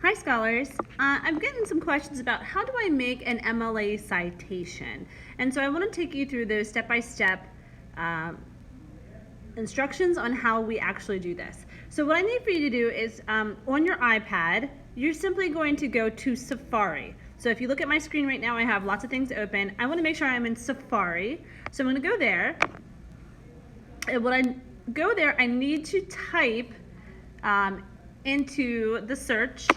Hi scholars, I'm getting some questions about how do I make an MLA citation, and so I want to take you through those step-by-step instructions on how we actually do this. So what I need for you to do is on your iPad, you're simply going to go to Safari. So if you look at my screen right now, I have lots of things open. I want to make sure I'm in Safari, so I'm going to go there. And when I go there, I need to type into the search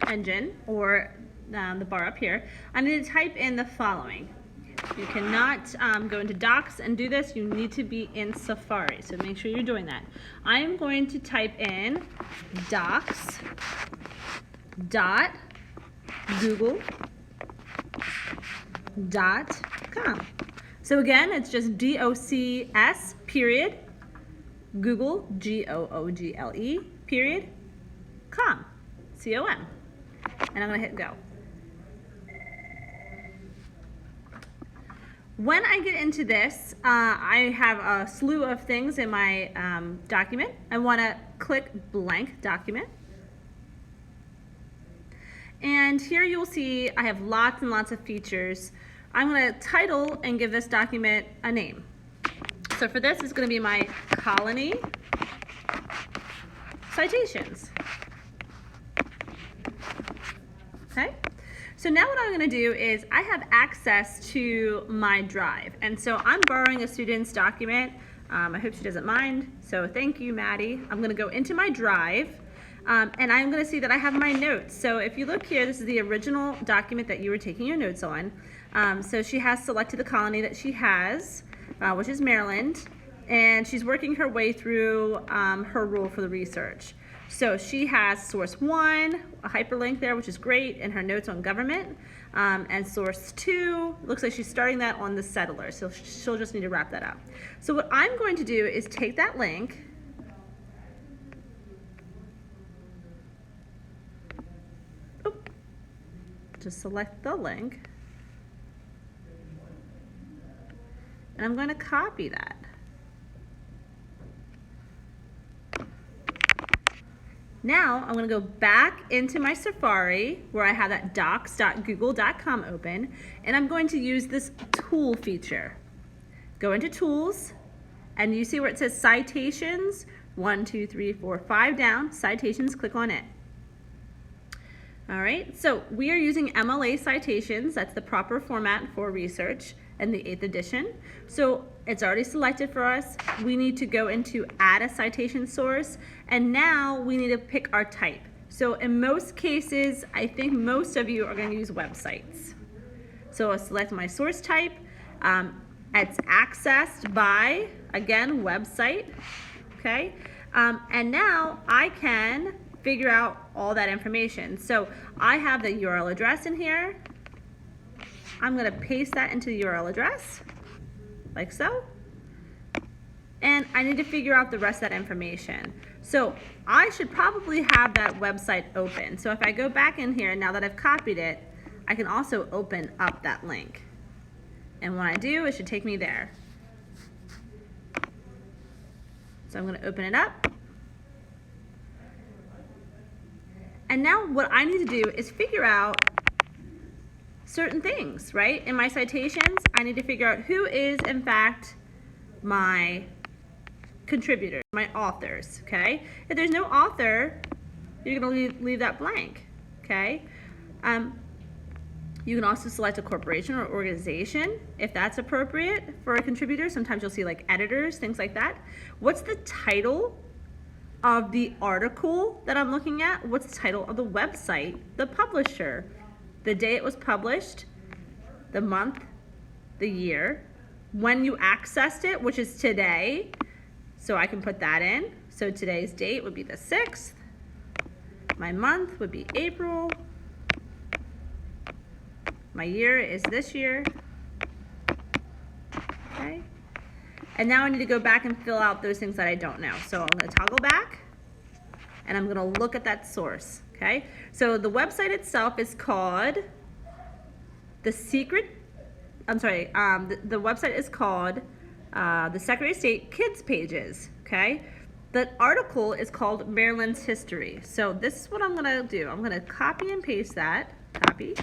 engine, or the bar up here, I need to type in the following. You cannot go into Docs and do this. You need to be in Safari, so make sure you're doing that. I am going to type in docs.google.com. So again, it's just DOCS period Google, Google, period, com, C-O-M. And I'm going to hit go. When I get into this, I have a slew of things in my document. I want to click blank document. And here you'll see I have lots and lots of features. I'm going to title and give this document a name. So for this, it's going to be my colony citations. Okay? So now what I'm going to do is I have access to my drive. And so I'm borrowing a student's document. I hope she doesn't mind. So thank you, Maddie. I'm going to go into my drive. And I'm going to see that I have my notes. So if you look here, this is the original document that you were taking your notes on. So she has selected the colony that she has, which is Maryland, and she's working her way through her rule for the research. So she has source 1, a hyperlink there, which is great, and her notes on government, and source 2, looks like she's starting that on the settler, so she'll just need to wrap that up. So what I'm going to do is take that link, just select the link, and I'm going to copy that. Now I'm going to go back into my Safari where I have that docs.google.com open, and I'm going to use this tool feature. Go into tools, and you see where it says citations, 1, 2, 3, 4, 5 down, citations, click on it. All right, so we are using MLA Citations. That's the proper format for research in the 8th edition. So it's already selected for us. We need to go into add a citation source, and now we need to pick our type. So in most cases, I think most of you are going to use websites. So I'll select my source type. It's accessed by, again, website, okay? And now I can figure out all that information. So I have the URL address in here. I'm going to paste that into the URL address, like so. And I need to figure out the rest of that information. So I should probably have that website open. So if I go back in here, now that I've copied it, I can also open up that link. And when I do, it should take me there. So I'm going to open it up. And now what I need to do is figure out certain things, right? In my citations, I need to figure out who is, in fact, my contributors, my authors, okay? If there's no author, you're going to leave that blank, okay? You can also select a corporation or organization if that's appropriate for a contributor. Sometimes you'll see like editors, things like that. What's the title of the article that I'm looking at? What's the title of the website, the publisher, the day it was published, the month, the year, when you accessed it, which is today, so I can put that in. So today's date would be the 6th. My month would be April. My year is this year. Okay. And now I need to go back and fill out those things that I don't know. So I'm going to toggle back, and I'm going to look at that source. Okay. So the website itself is called the website is called the Secretary of State Kids Pages. Okay. The article is called Maryland's History. So this is what I'm gonna do. I'm gonna copy and paste that, copy,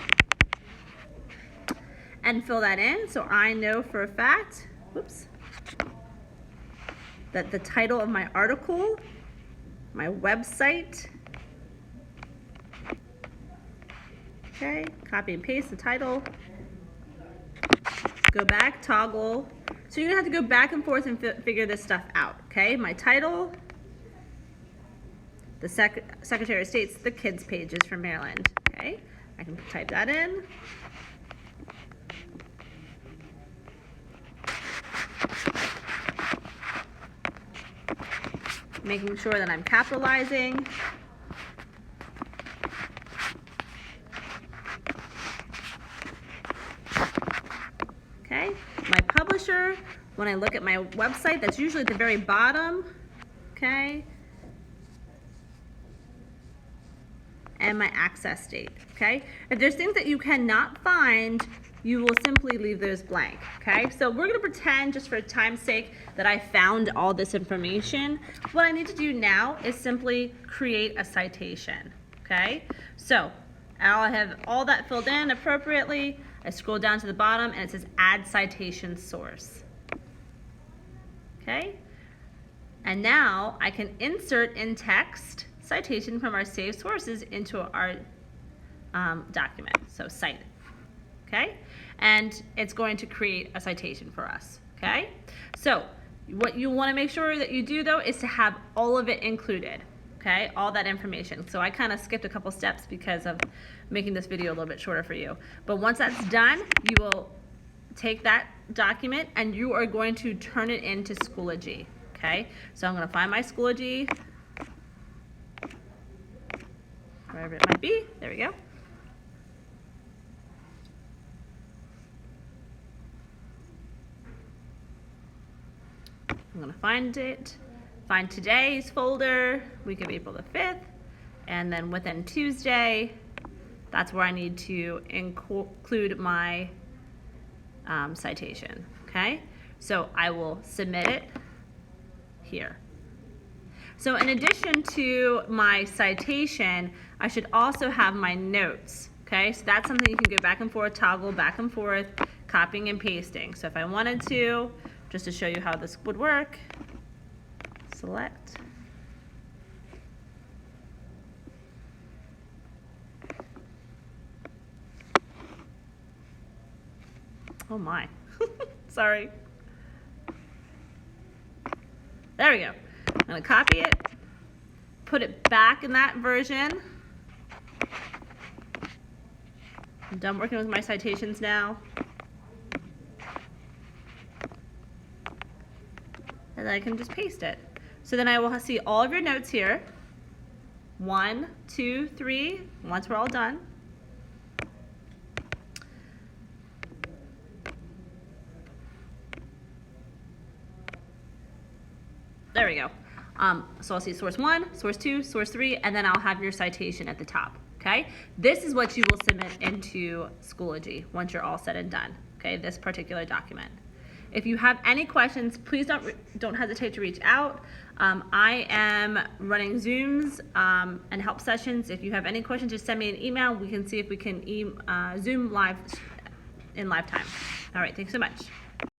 and fill that in so I know for a fact, whoops, that the title of my article, my website, okay, copy and paste the title, go back, toggle. So you're gonna have to go back and forth and figure this stuff out, okay? My title, the Secretary of State's the kids pages from Maryland, okay? I can type that in. Making sure that I'm capitalizing. Okay, my publisher, when I look at my website, that's usually at the very bottom, okay? And my access date, okay? If there's things that you cannot find, you will simply leave those blank, okay? So we're gonna pretend, just for time's sake, that I found all this information. What I need to do now is simply create a citation, okay? So I'll have all that filled in appropriately. I scroll down to the bottom and it says Add Citation Source, okay? And now I can insert in text citation from our saved sources into our document, so cite, okay? And it's going to create a citation for us, okay? So what you want to make sure that you do, though, is to have all of it included, okay? All that information. So I kind of skipped a couple steps because of making this video a little bit shorter for you. But once that's done, you will take that document and you are going to turn it into Schoology, okay? So I'm going to find my Schoology, wherever it might be. There we go. I'm going to find it, find today's folder, week of April the 5th, and then within Tuesday, that's where I need to include my citation, okay? So I will submit it here. So in addition to my citation, I should also have my notes, okay? So that's something you can go back and forth, toggle back and forth, copying and pasting. So if I wanted to, just to show you how this would work, select. Oh my, sorry. There we go. I'm gonna copy it, put it back in that version. I'm done working with my citations now. And then I can just paste it. So then I will see all of your notes here. 1, 2, 3, once we're all done. There we go. So I'll see source 1, source 2, source 3, and then I'll have your citation at the top, okay? This is what you will submit into Schoology once you're all said and done, okay? This particular document. If you have any questions, please don't hesitate to reach out. I am running Zooms and help sessions. If you have any questions, just send me an email. We can see if we can Zoom live in live time. All right, thanks so much.